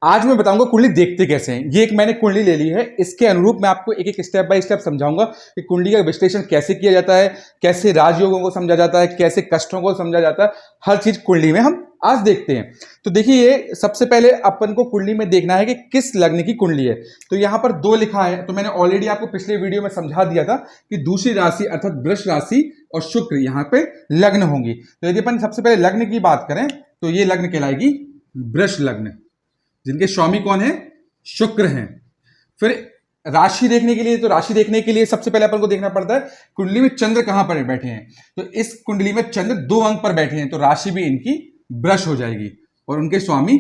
आज मैं बताऊंगा कुंडली देखते कैसे हैं। ये एक मैंने कुंडली ले ली है, इसके अनुरूप मैं आपको एक एक स्टेप बाय स्टेप समझाऊंगा कि कुंडली का विश्लेषण कैसे किया जाता है, कैसे राजयोगों को समझा जाता है, कैसे कष्टों को समझा जाता है। हर चीज कुंडली में हम आज देखते हैं। तो देखिए, ये सबसे पहले अपन को कुंडली में देखना है कि किस लग्न की कुंडली है। तो यहाँ पर 2 लिखा है, तो मैंने ऑलरेडी आपको पिछले वीडियो में समझा दिया था कि दूसरी राशि अर्थात वृष राशि और शुक्र यहाँ पे लग्न होंगी। तो यदि अपन सबसे पहले लग्न की बात करें तो ये लग्न कहलाएगी वृष लग्न, जिनके स्वामी कौन है? शुक्र हैं। फिर राशि देखने के लिए, तो राशि देखने के लिए सबसे पहले अपन को देखना पड़ता है कुंडली में चंद्र कहां पर बैठे हैं। तो इस कुंडली में चंद्र 2 अंक पर बैठे हैं, तो राशि भी इनकी वृष हो जाएगी और उनके स्वामी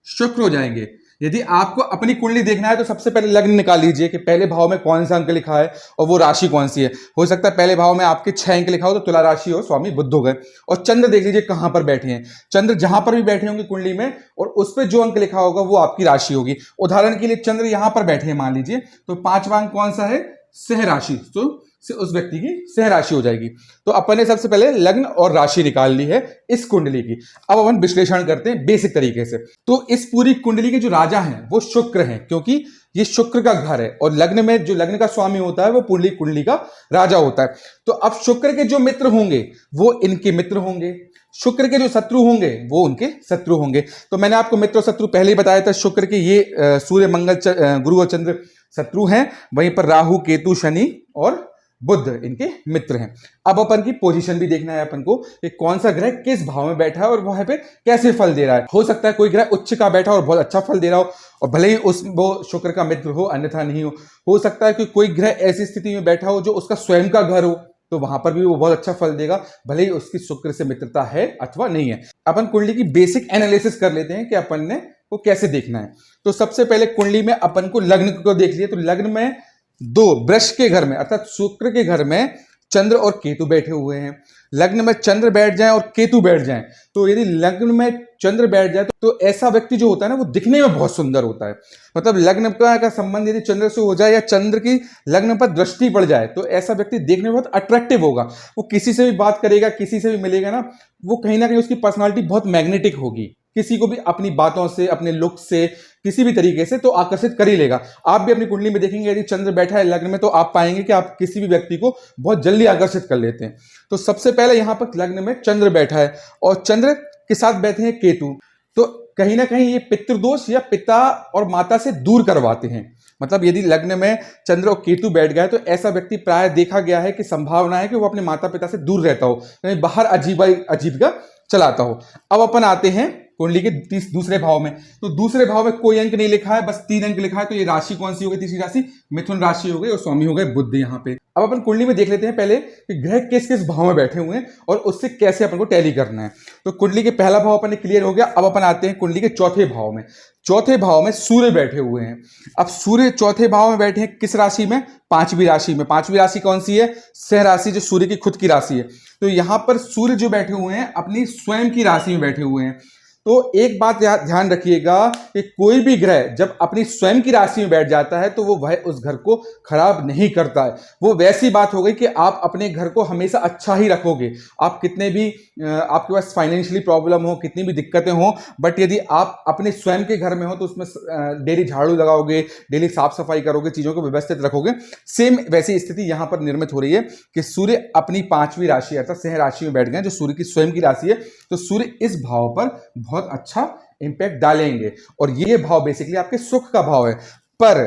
शुक्र हो जाएंगे। यदि आपको अपनी कुंडली देखना है तो सबसे पहले लग्न निकाल लीजिए कि पहले भाव में कौन सा अंक लिखा है और वो राशि कौन सी है। हो सकता है पहले भाव में आपके 6 अंक लिखा हो तो तुला राशि हो, स्वामी बुध हो गए। और चंद्र देख लीजिए कहां पर बैठे हैं। चंद्र जहां पर भी बैठे होंगे कुंडली में और उस पर जो अंक लिखा होगा वो आपकी राशि होगी। उदाहरण के लिए चंद्र यहां पर बैठे हैं मान लीजिए, तो 5वां अंक कौन सा है? सह राशि, तो उस व्यक्ति की सह राशि हो जाएगी। तो अपन ने सबसे पहले लग्न और राशि निकाल ली है इस कुंडली की। अब अपन विश्लेषण करते हैं बेसिक तरीके से। तो इस पूरी कुंडली के जो राजा हैं वो शुक्र हैं, क्योंकि ये शुक्र का घर है और लग्न में जो लग्न का स्वामी होता है वो पूरी कुंडली का राजा होता है। तो अब शुक्र के जो मित्र होंगे वो इनके मित्र होंगे, शुक्र के जो शत्रु होंगे वो उनके शत्रु होंगे। तो मैंने आपको मित्र और शत्रु पहले ही बताया था। शुक्र के ये सूर्य मंगल गुरु और चंद्र शत्रु हैं, वहीं पर राहु केतु शनि और बुध इनके मित्र हैं। अब अपन की पोजीशन भी देखना है अपन को कि कौन सा ग्रह किस भाव में बैठा है और वहां पे कैसे फल दे रहा है। हो सकता है कोई ग्रह उच्च का बैठा और बहुत अच्छा फल दे रहा हो और भले ही वो शुक्र का मित्र हो अन्यथा नहीं हो सकता है कि कोई ग्रह ऐसी स्थिति में बैठा हो जो उसका स्वयं का घर हो, तो वहां पर भी वो बहुत अच्छा फल देगा, भले ही उसकी शुक्र से मित्रता है अथवा नहीं है। अपन कुंडली की बेसिक एनालिसिस कर लेते हैं कि अपन ने वो कैसे देखना है। तो सबसे पहले कुंडली में अपन को लग्न को देख लिया। तो लग्न में 2 वृष के घर में अर्थात शुक्र के घर में चंद्र और केतु बैठे हुए हैं। लग्न में चंद्र बैठ जाए और केतु बैठ जाए, तो यदि लग्न में चंद्र बैठ जाए तो ऐसा व्यक्ति जो होता है ना वो दिखने में बहुत सुंदर होता है। मतलब लग्न का संबंध यदि चंद्र से हो जाए या चंद्र की लग्न पर दृष्टि पड़ जाए तो ऐसा व्यक्ति देखने में बहुत अट्रैक्टिव होगा। वो किसी से भी बात करेगा, किसी से भी मिलेगा ना, वो कहीं ना कहीं उसकी पर्सनालिटी बहुत मैग्नेटिक होगी, किसी को भी अपनी बातों से, अपने लुक से, किसी भी तरीके से तो आकर्षित कर ही लेगा। आप भी अपनी कुंडली में देखेंगे यदि चंद्र बैठा है लग्न में तो आप पाएंगे कि आप किसी भी व्यक्ति को बहुत जल्दी आकर्षित कर लेते हैं। तो सबसे पहले यहां पर लग्न में चंद्र बैठा है और चंद्र के साथ बैठे हैं केतु, तो कहीं ना कहीं ये पितृदोष या पिता और माता से दूर करवाते हैं। मतलब यदि लग्न में चंद्र और केतु बैठ गया तो ऐसा व्यक्ति प्राय देखा गया है कि संभावना है कि वो अपने माता पिता से दूर रहता हो, कहीं बाहर अजीब का चलाता हो। अब अपन आते हैं कुंडली के दूसरे भाव में। तो दूसरे भाव में कोई अंक नहीं लिखा है, बस 3 अंक लिखा है। तो ये राशि कौन सी हो गई? तीसरी राशि मिथुन राशि हो गई और स्वामी हो गए बुध यहाँ पे। अब अपन कुंडली में देख लेते हैं पहले कि ग्रह किस किस भाव में बैठे हुए हैं और उससे कैसे अपन को टैली करना है। तो कुंडली के पहला भाव अपन ने क्लियर हो गया। अब अपन आते हैं कुंडली के चौथे भाव में। चौथे भाव में सूर्य बैठे हुए हैं। अब सूर्य चौथे भाव में बैठे हैं किस राशि में? 5वीं राशि में। 5वीं राशि कौन सी है? सह राशि, जो सूर्य की खुद की राशि है। तो यहां पर सूर्य जो बैठे हुए हैं अपनी स्वयं की राशि में बैठे हुए हैं। तो एक बात ध्यान रखिएगा कि कोई भी ग्रह जब अपनी स्वयं की राशि में बैठ जाता है तो वो वह उस घर को खराब नहीं करता है। वो वैसी बात हो गई कि आप अपने घर को हमेशा अच्छा ही रखोगे। आप कितने भी आपके पास फाइनेंशियली प्रॉब्लम हो, कितनी भी दिक्कतें हो, बट यदि आप अपने स्वयं के घर में हो तो उसमें डेली झाड़ू लगाओगे, डेली साफ सफाई करोगे, चीजों को व्यवस्थित रखोगे। सेम वैसी स्थिति यहां पर निर्मित हो रही है कि सूर्य अपनी 5वीं राशि अर्थात सह राशि में बैठ गए, जो सूर्य की स्वयं की राशि है। तो सूर्य इस भाव पर बहुत अच्छा इंपैक्ट डालेंगे और ये भाव बेसिकली आपके सुख का भाव है। पर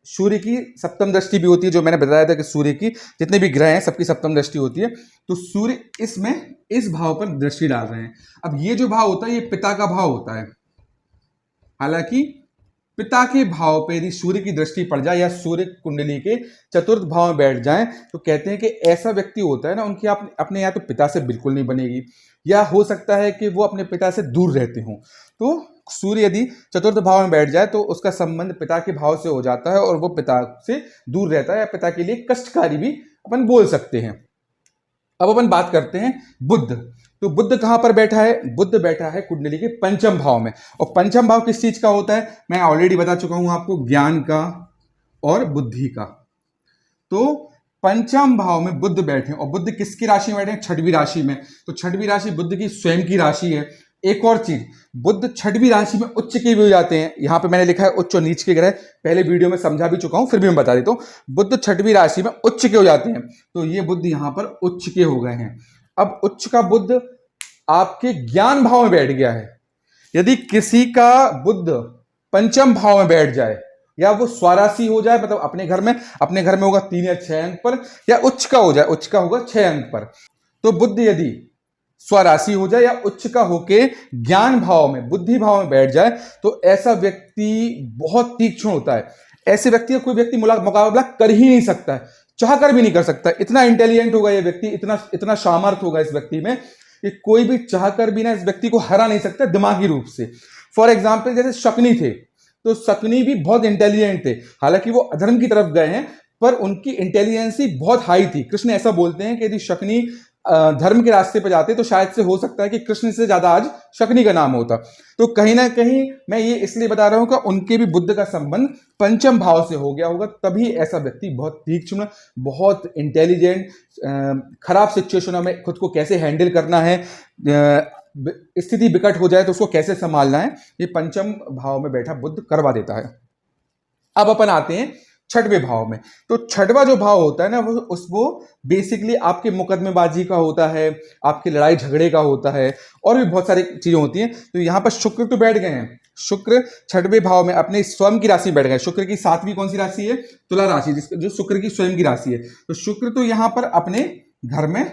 सूर्य की सप्तम दृष्टि भी होती है, जो मैंने बताया था कि सूर्य की जितने भी ग्रह हैं सबकी सप्तम दृष्टि होती है। तो सूर्य इसमें इस भाव पर दृष्टि डाल रहे हैं। अब ये जो भाव होता है ये पिता का भाव होता है। हालांकि पिता के भाव पे यदि सूर्य की दृष्टि पड़ जाए या सूर्य कुंडली के चतुर्थ भाव में बैठ जाए तो कहते हैं कि ऐसा व्यक्ति होता है ना, उनकी अपने या तो पिता से बिल्कुल नहीं बनेगी या हो सकता है कि वो अपने पिता से दूर रहते हों। तो सूर्य यदि चतुर्थ भाव में बैठ जाए तो उसका संबंध पिता के भाव से हो जाता है और वो पिता से दूर रहता है या पिता के लिए कष्टकारी भी अपन बोल सकते हैं। अब अपन बात करते हैं बुध। तो बुध कहां पर बैठा है? बुध बैठा है कुंडली के 5म भाव में। और 5म भाव किस चीज का होता है? मैं ऑलरेडी बता चुका हूं आपको, ज्ञान का और बुद्धि का। तो 5म भाव में बुध बैठे और बुध किसकी राशि में बैठे हैं? 6वीं राशि में। तो 6वीं राशि बुध की स्वयं की राशि है। एक और चीज, बुध छठवीं राशि में उच्च के भी हो जाते हैं। यहां पे मैंने लिखा है उच्च और नीच के ग्रह, पहले वीडियो में समझा भी चुका हूं, फिर भी मैं बता देता हूं। बुध छठवीं राशि में उच्च के हो जाते हैं, तो ये बुध यहां पर उच्च के हो गए हैं। अब उच्च का बुध आपके ज्ञान भाव में बैठ गया है। यदि किसी का बुध पंचम भाव में बैठ जाए या वो स्वराशि हो जाए, मतलब अपने घर में होगा 3 या 6 अंक पर, या उच्च का हो जाए, उच्च का होगा 6 अंक पर, तो बुध यदि स्वराशि हो जाए या उच्च का होके ज्ञान भाव में, बुद्धि भाव में बैठ जाए, तो ऐसा व्यक्ति बहुत तीक्ष्ण होता है। ऐसे व्यक्ति का कोई व्यक्ति मुकाबला कर ही नहीं सकता है, चाह कर भी नहीं कर सकता। इतना इंटेलिजेंट होगा ये व्यक्ति, इतना सामर्थ्य होगा इस व्यक्ति में कि कोई भी चाह कर भी ना इस व्यक्ति को हरा नहीं सकता दिमागी रूप से। फॉर एग्जाम्पल जैसे शकुनी थे, तो शकुनी भी बहुत इंटेलिजेंट थे, हालांकि वो अधर्म की तरफ गए हैं, पर उनकी इंटेलिजेंसी बहुत हाई थी। कृष्ण ऐसा बोलते हैं कि यदि शकुनी धर्म के रास्ते पर जाते तो शायद से हो सकता है कि कृष्ण से ज्यादा आज शकुनी का नाम होता। तो कहीं ना कहीं मैं ये इसलिए बता रहा हूं कि उनके भी बुद्ध का संबंध पंचम भाव से हो गया होगा, तभी ऐसा व्यक्ति बहुत तीक्ष्ण, बहुत इंटेलिजेंट, खराब सिचुएशनों में खुद को कैसे हैंडल करना है, स्थिति विकट हो जाए तो उसको कैसे संभालना है, ये पंचम भाव में बैठा बुद्ध करवा देता है। अब अपन आते हैं छठवें भाव में। तो छठवां जो भाव होता है ना, वो बेसिकली आपके मुकदमेबाजी का होता है, आपकी लड़ाई झगड़े का होता है, और भी बहुत सारी चीजें होती हैं। तो यहां पर शुक्र तो बैठ गए हैं, शुक्र छठवें भाव में अपने स्वयं की राशि में बैठ गए। शुक्र की 7वीं कौन सी राशि है? तुला राशि, जो शुक्र की स्वयं की राशि है। तो शुक्र तो यहां पर अपने घर में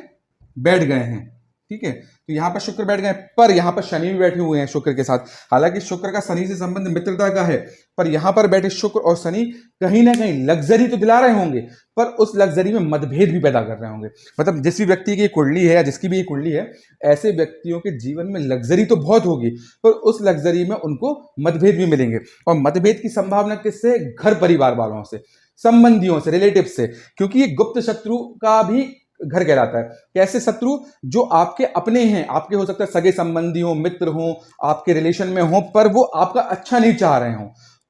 बैठ गए हैं, ठीक है। तो यहां पर शुक्र बैठ गए, पर यहां पर शनि भी बैठे हुए हैं शुक्र के साथ। हालांकि शुक्र का शनि से संबंध मित्रता का है, पर यहां पर बैठे शुक्र और शनि कहीं ना कहीं लग्जरी तो दिला रहे होंगे, पर उस लग्जरी में मतभेद भी पैदा कर रहे होंगे। मतलब जिस भी व्यक्ति की कुंडली है या जिसकी भी ये कुंडली है, ऐसे व्यक्तियों के जीवन में लग्जरी तो बहुत होगी, पर उस लग्जरी में उनको मतभेद भी मिलेंगे। और मतभेद की संभावना किससे? घर परिवार वालों से, संबंधियों से, रिलेटिव से, क्योंकि ये गुप्त शत्रु का भी घर कहलाता है। कैसे शत्रु? जो आपके अपने हैं, आपके हो सकता है सगे संबंधी हो, मित्र हो, आपके रिलेशन में हो, पर वो आपका अच्छा नहीं चाह रहे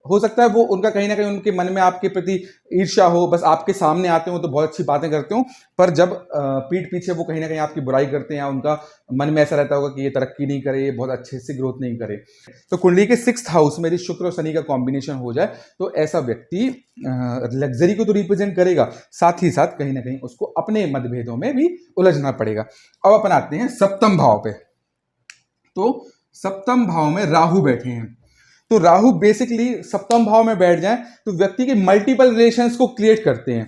हो सकता है वो उनका कहीं ना कहीं उनके मन में आपके प्रति ईर्ष्या हो, बस आपके सामने आते हो तो बहुत अच्छी बातें करते हो, पर जब पीठ पीछे वो कहीं ना कहीं आपकी बुराई करते हैं, या उनका मन में ऐसा रहता होगा कि ये तरक्की नहीं करे, ये बहुत अच्छे से ग्रोथ नहीं करे। तो कुंडली के 6th हाउस में यदि शुक्र और शनि का कॉम्बिनेशन हो जाए, तो ऐसा व्यक्ति लग्जरी को तो रिप्रेजेंट करेगा, साथ ही साथ कहीं ना कहीं उसको अपने मतभेदों में भी उलझना पड़ेगा। अब अपन आते हैं 7वें भाव पे। तो 7वें भाव में राहु बैठे हैं। तो राहु बेसिकली 7वें भाव में बैठ जाए तो व्यक्ति के मल्टीपल रिलेशंस को क्रिएट करते हैं।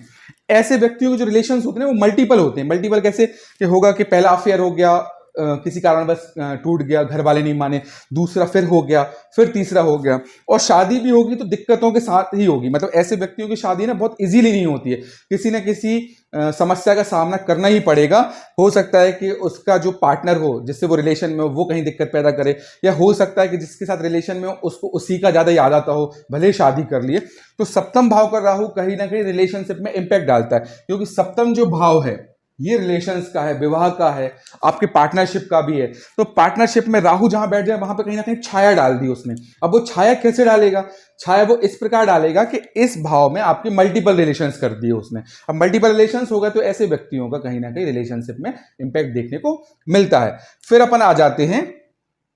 ऐसे व्यक्तियों के जो रिलेशंस होते हैं वो मल्टीपल होते हैं। मल्टीपल कैसे कि होगा कि पहला अफेयर हो गया, किसी कारण बस टूट गया, घर वाले नहीं माने, दूसरा फिर हो गया, फिर तीसरा हो गया, और शादी भी होगी तो दिक्कतों के साथ ही होगी। मतलब ऐसे व्यक्तियों की शादी ना बहुत इजीली नहीं होती है, किसी ना किसी समस्या का सामना करना ही पड़ेगा। हो सकता है कि उसका जो पार्टनर हो जिससे वो रिलेशन में हो वो कहीं दिक्कत पैदा करे, या हो सकता है कि जिसके साथ रिलेशन में हो उसको उसी का ज्यादा याद आता हो, भले शादी कर लिए। तो 7वें भाव का राहु कहीं ना कहीं रिलेशनशिप में इंपैक्ट डालता है, क्योंकि 7वां जो भाव है ये रिलेशंस का है, विवाह का है, आपके पार्टनरशिप का भी है। तो पार्टनरशिप में राहु जहां बैठ जाए वहां पे कहीं ना कहीं छाया डाल दी उसने। अब वो छाया कैसे डालेगा? छाया वो इस प्रकार डालेगा कि इस भाव में आपके मल्टीपल रिलेशंस कर दिए उसने। अब मल्टीपल रिलेशंस होगा तो ऐसे व्यक्तियों का कहीं ना कहीं रिलेशनशिप में इंपैक्ट देखने को मिलता है। फिर अपन आ जाते हैं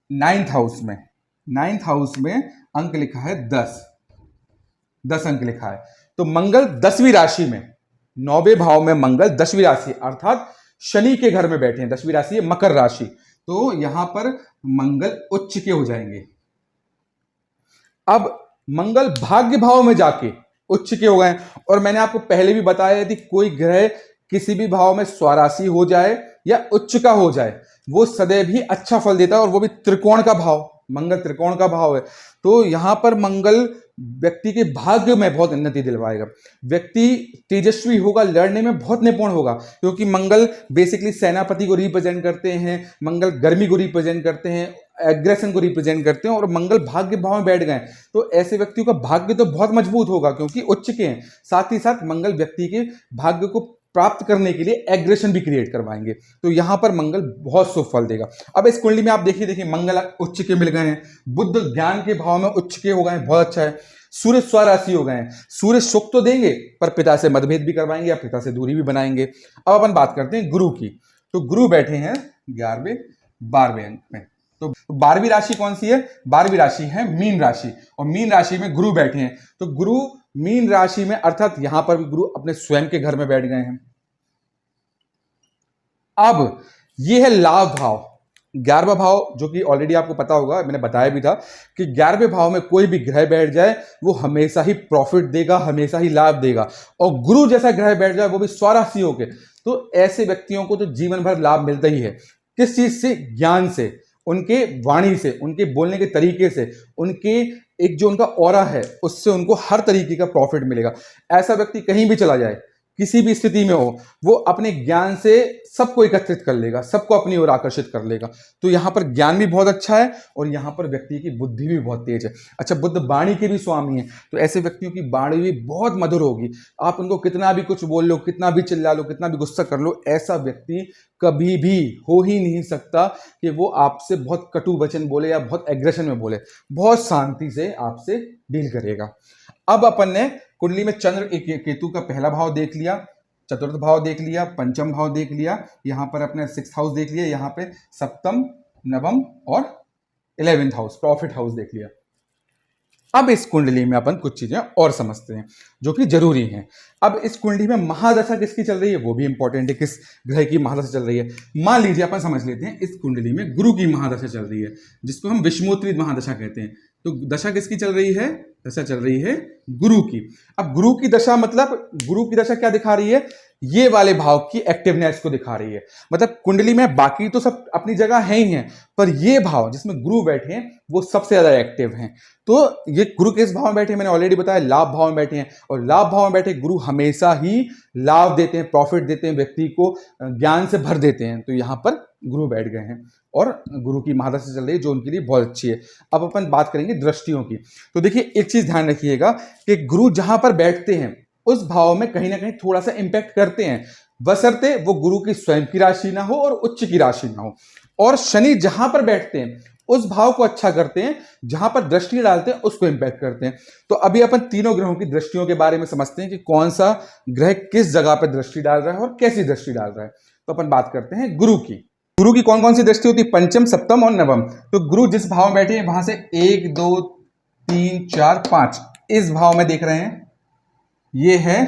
9th हाउस में। 9th हाउस में अंक लिखा है 10 अंक लिखा है। तो मंगल 10वीं राशि में, 9वें भाव में मंगल 10वीं राशि अर्थात शनि के घर में बैठे हैं। 10वीं राशि है मकर राशि, तो यहां पर मंगल उच्च के हो जाएंगे। अब मंगल भाग्य भाव में जाके उच्च के हो गए। और मैंने आपको पहले भी बताया, यदि कोई ग्रह किसी भी भाव में स्वराशि हो जाए या उच्च का हो जाए, वो सदैव ही अच्छा फल देता है, और वो भी त्रिकोण का भाव। मंगल त्रिकोण का भाव है, तो यहां पर मंगल व्यक्ति के भाग्य में बहुत उन्नति दिलवाएगा। व्यक्ति तेजस्वी होगा, लड़ने में बहुत निपुण होगा, क्योंकि मंगल बेसिकली सेनापति को रिप्रेजेंट करते हैं, मंगल गर्मी को रिप्रेजेंट करते हैं, एग्रेशन को रिप्रेजेंट करते हैं, और मंगल भाग्य भाव में बैठ गए तो ऐसे व्यक्तियों का भाग्य तो बहुत मजबूत होगा, क्योंकि उच्च के हैं। साथ ही साथ मंगल व्यक्ति के भाग्य को प्राप्त करने के लिए एग्रेशन भी क्रिएट करवाएंगे। तो यहां पर मंगल बहुत शुभ फल देगा। अब इस कुंडली में आप देखिए मंगल उच्च के मिल गए हैं, बुध ज्ञान के भाव में उच्च के हो गए हैं, बहुत अच्छा है। सूर्य स्वराशि हो गए हैं, सूर्य सुख तो देंगे पर पिता से मतभेद भी करवाएंगे या पिता से दूरी भी बनाएंगे। अब अपन बात करते हैं गुरु की। तो गुरु बैठे हैं 11वें 12वें अंक में। तो 12वीं राशि कौन सी है? 12वीं राशि है मीन राशि, और मीन राशि में गुरु बैठे हैं। तो गुरु मीन राशि में, अर्थात यहां पर भी गुरु अपने स्वयं के घर में बैठ गए हैं। अब ये है लाभ भाव, 11वां भाव, जो कि ऑलरेडी आपको पता होगा, मैंने बताया भी था कि 11वें भाव में कोई भी ग्रह बैठ जाए वो हमेशा ही प्रॉफिट देगा, हमेशा ही लाभ देगा। और गुरु जैसा ग्रह बैठ जाए वो भी स्वराशि होके, तो ऐसे व्यक्तियों को तो जीवन भर लाभ मिलता ही है। किस चीज से? ज्ञान से, उनके वाणी से, उनके बोलने के तरीके से, उनके एक जो उनका ऑरा है उससे उनको हर तरीके का प्रॉफिट मिलेगा। ऐसा व्यक्ति कहीं भी चला जाए, किसी भी स्थिति में हो, वो अपने ज्ञान से सबको एकत्रित कर लेगा, सबको अपनी ओर आकर्षित कर लेगा। तो यहां पर ज्ञान भी बहुत अच्छा है और यहां पर व्यक्ति की बुद्धि भी बहुत तेज है। अच्छा, बुद्ध वाणी के भी स्वामी हैं, तो ऐसे व्यक्तियों की वाणी भी बहुत मधुर होगी। आप उनको कितना भी कुछ बोल लो, कितना भी चिल्ला लो, कितना भी गुस्सा कर लो, ऐसा व्यक्ति कभी भी हो ही नहीं सकता कि वो आपसे बहुत कटु वचन बोले या बहुत एग्रेशन में बोले। बहुत शांति से आपसे डील करेगा। अब अपन ने कुंडली में चंद्र केतु का पहला भाव देख लिया, चतुर्थ भाव देख लिया, पंचम भाव देख लिया, यहां पर अपने 6th हाउस देख लिया, यहां पे सप्तम, नवम और 11th हाउस, प्रॉफिट हाउस देख लिया। अब इस कुंडली में अपन कुछ चीजें और समझते हैं जो कि जरूरी हैं। अब इस कुंडली में महादशा किसकी चल रही है वो भी इंपॉर्टेंट है, किस ग्रह की महादशा चल रही है। मान लीजिए अपन समझ लेते हैं इस कुंडली में गुरु की महादशा चल रही है, जिसको हम विषमोत्तरी महादशा कहते हैं। तो दशा किसकी चल रही है? दशा चल रही है गुरु की। अब गुरु की दशा मतलब, गुरु की दशा क्या दिखा रही है? ये वाले भाव की एक्टिवनेस को दिखा रही है। मतलब कुंडली में बाकी तो सब अपनी जगह है ही हैं, पर ये भाव जिसमें गुरु बैठे हैं वो सबसे ज्यादा एक्टिव हैं। तो ये गुरु किस भाव में बैठे हैं मैंने ऑलरेडी बताया, लाभ भाव में बैठे हैं। और लाभ भाव में बैठे गुरु हमेशा ही लाभ देते हैं, प्रॉफिट देते हैं, व्यक्ति को ज्ञान से भर देते हैं। तो यहां पर गुरु बैठ गए हैं और गुरु की महादशा चल रही है जो उनके लिए बहुत अच्छी है। अब अपन बात करेंगे दृष्टियों की। तो देखिए एक चीज ध्यान रखिएगा कि गुरु जहां पर बैठते हैं उस भाव में कहीं ना कहीं थोड़ा सा इंपैक्ट करते हैं, बशर्ते वो गुरु की स्वयं की राशि ना हो और उच्च की राशि ना हो। और शनि जहां पर बैठते हैं उस भाव को अच्छा करते हैं, जहां पर दृष्टि डालते हैं उसको इंपैक्ट करते हैं। तो अभी अपन तीनों ग्रहों की दृष्टियों के बारे में समझते हैं कि कौन सा ग्रह किस जगह पर दृष्टि डाल रहा है और कैसी दृष्टि डाल रहा है। तो अपन बात करते हैं गुरु की। गुरु की कौन कौन सी दृष्टि होती है? पंचम, सप्तम और नवम। तो गुरु जिस भाव में बैठे हैं वहां से 1 2 3 4 5 इस भाव में देख रहे हैं, ये है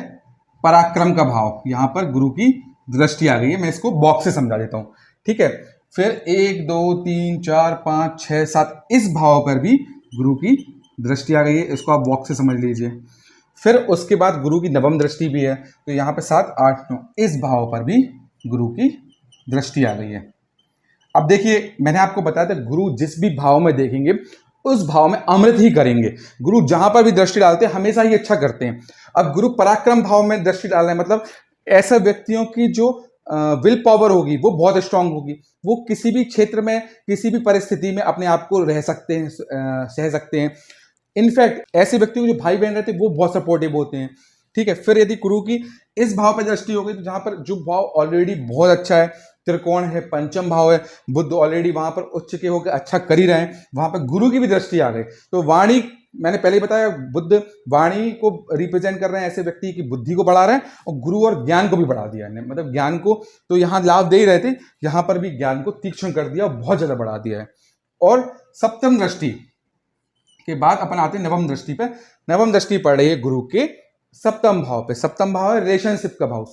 पराक्रम का भाव। यहां पर गुरु की दृष्टि आ गई है, मैं इसको बॉक्स से समझा देता हूं, ठीक है। फिर 1 2 3 4 5 6 7 इस भाव पर भी गुरु की दृष्टि आ गई है, इसको आप बॉक्स से समझ लीजिए। फिर उसके बाद गुरु की नवम दृष्टि भी है, तो यहां पे 7 8 9 इस भाव पर भी गुरु की दृष्टि आ गई है। अब देखिए मैंने आपको बताया था गुरु जिस भी भाव में देखेंगे उस भाव में अमृत ही करेंगे। गुरु जहां पर भी दृष्टि डालते हैं हमेशा ही अच्छा करते हैं। अब गुरु पराक्रम भाव में दृष्टि डाल रहे हैं, मतलब ऐसे व्यक्तियों की जो विल पावर होगी वो बहुत स्ट्रांग होगी। वो किसी भी क्षेत्र में, किसी भी परिस्थिति में अपने आप को रह सकते हैं, सह सकते हैं। इनफैक्ट ऐसे व्यक्तियों के जो भाई बहन रहते हैं वो बहुत सपोर्टिव होते हैं, ठीक है। फिर यदि गुरु की इस भाव पर दृष्टि हो गई, तो जहां पर जो भाव ऑलरेडी बहुत अच्छा है, त्रिकोण है, पंचम भाव है, बुद्ध ऑलरेडी वहां पर उच्च के होकर अच्छा कर ही रहे हैं, वहां पर गुरु की भी दृष्टि आ गई। तो वाणी, मैंने पहले ही बताया, बुद्ध वाणी को रिप्रेजेंट कर रहे हैं, ऐसे व्यक्ति की बुद्धि को बढ़ा रहे हैं, और गुरु और ज्ञान को भी बढ़ा दिया है, मतलब ज्ञान को तो यहां लाभ दे ही रहे थे, यहां पर भी ज्ञान को तीक्ष्ण कर दिया और बहुत ज्यादा बढ़ा दिया है। और सप्तम दृष्टि के बाद अपन आते हैं नवम दृष्टि पे। नवम दृष्टि पड़ रही है गुरु के सप्तम भाव पे। सप्तम भाव है रिलेशनशिप का भाव,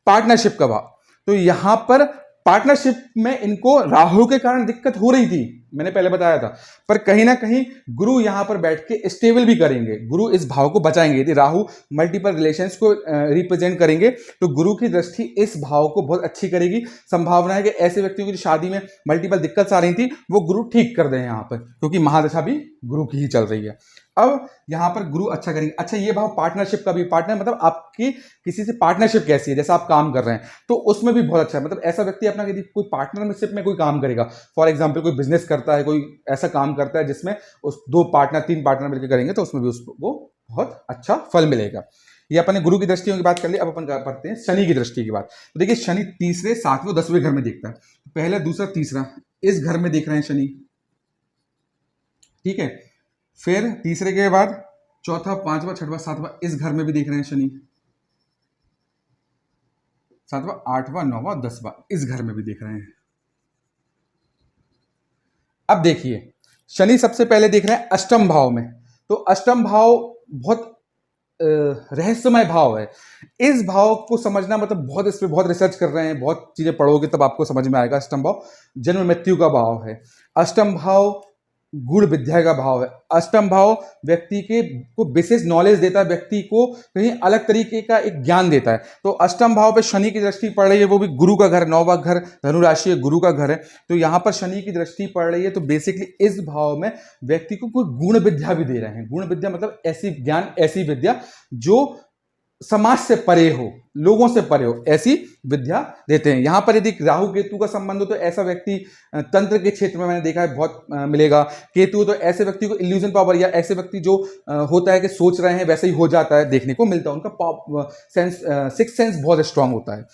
पार्टनरशिप का भाव। तो यहां पर पार्टनरशिप में इनको राहु के कारण दिक्कत हो रही थी, मैंने पहले बताया था, पर कहीं ना कहीं गुरु यहां पर बैठ के स्टेबल भी करेंगे, गुरु इस भाव को बचाएंगे। यदि राहु मल्टीपल रिलेशंस को रिप्रेजेंट करेंगे तो गुरु की दृष्टि इस भाव को बहुत अच्छी करेगी। संभावना है कि ऐसे व्यक्तियों की जो शादी में मल्टीपल दिक्कत आ रही थी वो गुरु ठीक कर दें यहां पर, क्योंकि महादशा भी गुरु की ही चल रही है। अब यहां पर गुरु अच्छा करेंगे। अच्छा, ये भाव पार्टनरशिप का भी, पार्टनर मतलब आपकी किसी से पार्टनरशिप कैसी है, जैसा आप काम कर रहे हैं तो उसमें भी बहुत अच्छा है। मतलब ऐसा व्यक्ति अपना यदि कोई पार्टनरशिप में कोई काम करेगा, फॉर एग्जांपल कोई बिजनेस करता है, कोई ऐसा काम करता है जिसमें उस 2 पार्टनर 3 पार्टनर मिलकर करेंगे, तो उसमें भी उसको बहुत अच्छा फल मिलेगा। ये अपने गुरु की दृष्टियों की बात कर ली। अब अपन पढ़ते हैं शनि की दृष्टि की बात। तो देखिए शनि तीसरे, 7वें, 10वें घर में देखता है। पहला, दूसरा, तीसरा इस घर में देख रहे हैं शनि, ठीक है। फिर तीसरे के बाद चौथा, 5वां, 6वां, 7वां इस घर में भी देख रहे हैं शनि, 7वां, 8वां, 9वां, 10वां इस घर में भी देख रहे हैं। अब देखिए, शनि सबसे पहले देख रहे हैं अष्टम भाव में। तो अष्टम भाव बहुत रहस्यमय भाव है। इस भाव को समझना मतलब बहुत, इस पे बहुत रिसर्च कर रहे हैं, बहुत चीजें पढ़ोगे तब आपको समझ में आएगा। अष्टम भाव जन्म मृत्यु का भाव है। अष्टम भाव गुण विद्या का भाव है। अष्टम भाव व्यक्ति के को विशेष नॉलेज देता है, व्यक्ति को कहीं अलग तरीके का एक ज्ञान देता है। तो अष्टम भाव पे शनि की दृष्टि पड़ रही है, वो भी गुरु का घर, 9वां घर धनु राशि है, गुरु का घर है। तो यहाँ पर शनि की दृष्टि पड़ रही है, तो बेसिकली इस भाव में व्यक्ति को कोई गुण विद्या भी दे रहे हैं। गुण विद्या मतलब ऐसी ज्ञान, ऐसी विद्या जो समाज से परे हो, लोगों से परे हो, ऐसी विद्या देते हैं। यहां पर यदि राहु केतु का संबंध हो तो ऐसा व्यक्ति तंत्र के क्षेत्र में मैंने देखा है बहुत मिलेगा। केतु तो ऐसे व्यक्ति को इल्यूजन पावर, या ऐसे व्यक्ति जो होता है कि सोच रहे हैं वैसे ही हो जाता है, देखने को मिलता है। उनका सेंस, सिक्स सेंस बहुत स्ट्रांग होता है।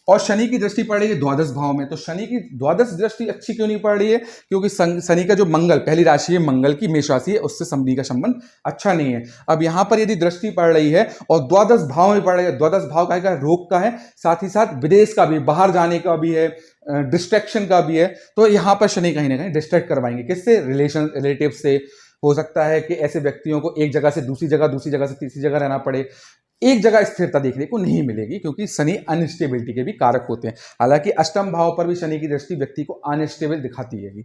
और शनि की दृष्टि पड़ रही है द्वादश भाव में। तो शनि की द्वादश दृष्टि अच्छी क्यों नहीं पड़ रही है? क्योंकि शनि का जो मंगल, पहली राशि है मंगल की, मेष राशि है, उससे शनि का संबंध अच्छा नहीं है। अब यहां पर यदि दृष्टि पड़ रही है और द्वादश भाव में पड़ रही है, द्वादश भाव का रोग का है, साथ ही साथ विदेश का भी, बाहर जाने का भी है, डिस्ट्रैक्शन का भी है। तो यहां पर शनि कहीं ना कहीं डिस्ट्रैक्ट करवाएंगे। किससे? रिलेटिव से। हो सकता है कि ऐसे व्यक्तियों को एक जगह से दूसरी जगह से तीसरी जगह रहना पड़े। एक जगह स्थिरता देखने को नहीं मिलेगी, क्योंकि शनि अनस्टेबिलिटी के भी कारक होते हैं। हालांकि अष्टम भाव पर भी शनि की दृष्टि व्यक्ति को अनस्टेबल दिखाती है।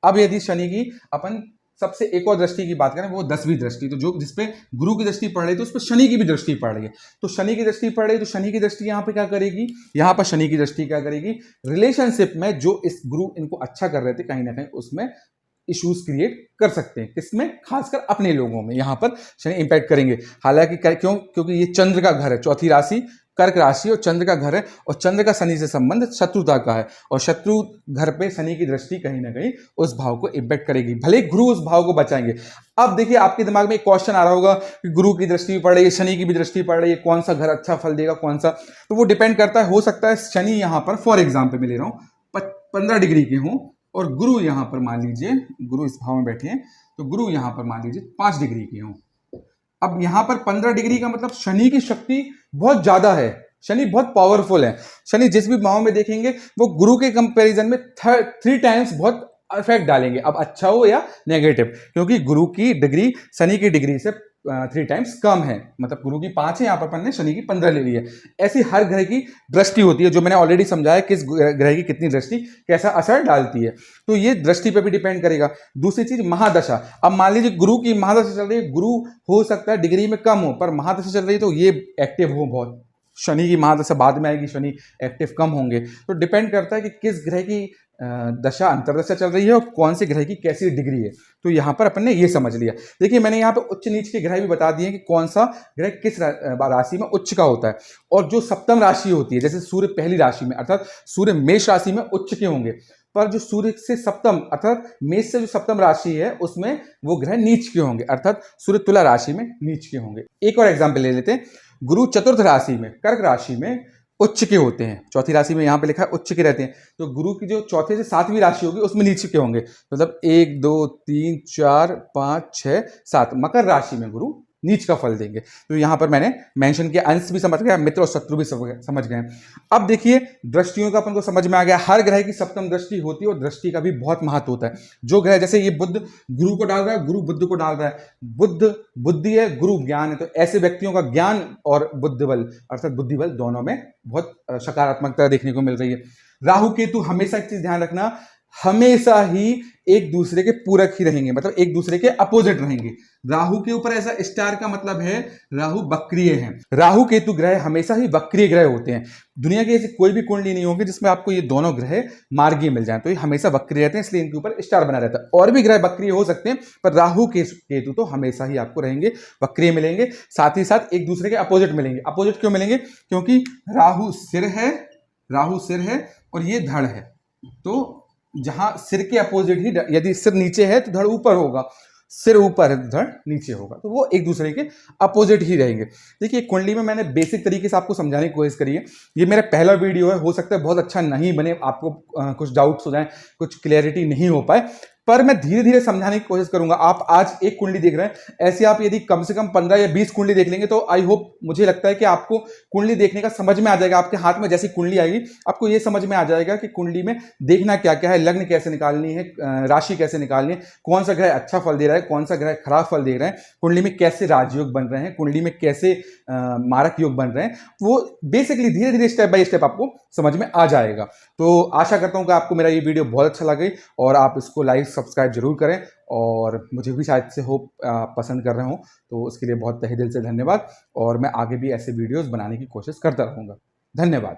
अब यदि शनि की अपन सबसे एक और दृष्टि की बात करें, वो 10वीं दृष्टि, तो जो जिसपे गुरु की दृष्टि पड़ रही है, तो उस पर शनि की भी दृष्टि पड़ रही है। तो शनि की दृष्टि पड़ रही है, तो शनि की दृष्टि यहाँ पे क्या करेगी? यहाँ पर शनि की दृष्टि क्या करेगी? रिलेशनशिप में जो इस गुरु इनको अच्छा कर रहे थे, कहीं ना कहीं उसमें इश्यूज क्रिएट कर सकते हैं। किसमें? खासकर अपने लोगों में यहां पर शनि इंपैक्ट करेंगे। हालांकि क्यों? क्योंकि ये चंद्र का घर है, चौथी राशि कर्क राशि और चंद्र का घर है, और चंद्र का शनि से संबंध शत्रुता का है, और शत्रु घर पे शनि की दृष्टि कहीं ना कहीं उस भाव को इंपैक्ट करेगी, भले गुरु उस भाव को बचाएंगे। अब देखिए, आपके दिमाग में एक क्वेश्चन आ रहा होगा कि गुरु की दृष्टि भी पड़ रही है, शनि की भी दृष्टि पड़ रही है, कौन सा घर अच्छा फल देगा, कौन सा? तो वो डिपेंड करता है। हो सकता है शनि यहां पर फॉर एग्जाम्पल में ले रहा हूं 15 डिग्री के हों, और गुरु यहां पर मान लीजिए, गुरु इस भाव में बैठे हैं, तो गुरु यहां पर मान लीजिए 5 डिग्री के हों। अब यहां पर 15 डिग्री का मतलब शनि की शक्ति बहुत ज्यादा है, शनि बहुत पावरफुल है। शनि जिस भी भाव में देखेंगे वो गुरु के कंपैरिजन में 3 टाइम्स बहुत इफेक्ट डालेंगे, अब अच्छा हो या नेगेटिव, क्योंकि गुरु की डिग्री शनि की डिग्री से 3 टाइम्स कम है। मतलब गुरु की 5 है, यहाँ पर अपन ने शनि की 15 ले ली है। ऐसी हर ग्रह की दृष्टि होती है, जो मैंने ऑलरेडी समझाया किस ग्रह की कितनी दृष्टि कैसा असर डालती है। तो ये दृष्टि पे भी डिपेंड करेगा। दूसरी चीज महादशा। अब मान लीजिए गुरु की महादशा चल रही है, गुरु हो सकता है डिग्री में कम हो, पर महादशा चल रही है तो ये एक्टिव हो बहुत। शनि की महादशा बाद में आएगी, शनि एक्टिव कम होंगे। तो डिपेंड करता है कि किस ग्रह की दशा, अंतरदशा चल रही है और कौन से ग्रह की कैसी डिग्री है। तो यहां पर अपन ने ये समझ लिया। देखिए, मैंने यहाँ पे उच्च नीच के ग्रह भी बता दिए कि कौन सा ग्रह किस राशि में उच्च का होता है। और जो सप्तम राशि होती है, जैसे सूर्य पहली राशि में, अर्थात सूर्य मेष राशि में उच्च के होंगे, पर जो सूर्य से सप्तम, अर्थात मेष से जो सप्तम राशि है उसमें वो ग्रह नीच के होंगे, अर्थात सूर्य तुला राशि में नीच के होंगे। एक और एग्जाम्पल ले लेते हैं। गुरु चतुर्थ राशि में, कर्क राशि में उच्च के होते हैं। चौथी राशि में यहाँ पे लिखा है उच्च के रहते हैं। तो गुरु की जो चौथे से 7वीं राशि होगी उसमें नीच के होंगे। मतलब 1 2 3 4 5 6 7 मकर राशि में गुरु नीच का फल देंगे। तो यहां पर मैंने मेंशन किया, अंश भी समझ गया, मित्र और शत्रु भी समझ गए। अब देखिए, दृष्टियों का अपन को समझ में आ गया। हर ग्रह की सप्तम दृष्टि होती है और दृष्टि का भी बहुत महत्व होता है। जो ग्रह, जैसे ये बुध गुरु को डाल रहा है, गुरु बुध को डाल रहा है, बुध बुद्धि है, गुरु ज्ञान है, तो ऐसे व्यक्तियों का ज्ञान और बुद्धि बल अर्थात बुद्धि बल दोनों में बहुत सकारात्मकता देखने को मिल रही है। राहु केतु हमेशा एक चीज ध्यान रखना, हमेशा ही एक दूसरे के पूरक ही रहेंगे, मतलब एक दूसरे के अपोजिट रहेंगे। राहु के ऊपर ऐसा स्टार का मतलब है राहु वक्रीय है। राहु केतु ग्रह हमेशा ही वक्रीय ग्रह होते हैं। दुनिया की ऐसी कोई भी कुंडली नहीं होगी जिसमें आपको ये दोनों ग्रह मार्गीय मिल जाए, तो ये हमेशा वक्रीय रहते हैं, इसलिए इनके ऊपर स्टार बना रहता है। और भी ग्रह वक्रीय हो सकते हैं, पर राहु केतु तो हमेशा ही आपको रहेंगे, वक्रीय मिलेंगे। साथ ही साथ एक दूसरे के अपोजिट मिलेंगे। अपोजिट क्यों मिलेंगे? क्योंकि राहु सिर है और ये धड़ है। तो जहां सिर के अपोजिट ही, यदि सिर नीचे है तो धड़ ऊपर होगा, सिर ऊपर है तो धड़ नीचे होगा, तो वो एक दूसरे के अपोजिट ही रहेंगे। देखिए, कुंडली में मैंने बेसिक तरीके से आपको समझाने की कोशिश करी है। ये मेरा पहला वीडियो है, हो सकता है बहुत अच्छा नहीं बने, आपको कुछ डाउट्स हो जाए, कुछ क्लैरिटी नहीं हो पाए, पर मैं धीरे धीरे समझाने की कोशिश करूंगा। आप आज एक कुंडली देख रहे हैं, ऐसे आप यदि कम से कम 15 या 20 कुंडली देख लेंगे तो आई होप, मुझे लगता है कि आपको कुंडली देखने का समझ में आ जाएगा। आपके हाथ में जैसी कुंडली आएगी आपको ये समझ में आ जाएगा कि कुंडली में देखना क्या क्या है, लग्न कैसे निकालनी है, राशि कैसे निकालनी है, कौन सा ग्रह अच्छा फल दे रहा है, कौन सा ग्रह खराब फल दे रहा है, कुंडली में कैसे राजयोग बन रहे हैं, कुंडली में कैसे मारक योग बन रहे हैं। वो बेसिकली धीरे धीरे स्टेप बाय स्टेप आपको समझ में आ जाएगा। तो आशा करता हूं कि आपको मेरा ये वीडियो बहुत अच्छा लगे और आप इसको लाइक सब्सक्राइब जरूर करें, और मुझे भी शायद से होप पसंद कर रहे हो, तो उसके लिए बहुत तहे दिल से धन्यवाद। और मैं आगे भी ऐसे वीडियोस बनाने की कोशिश करता रहूंगा। धन्यवाद।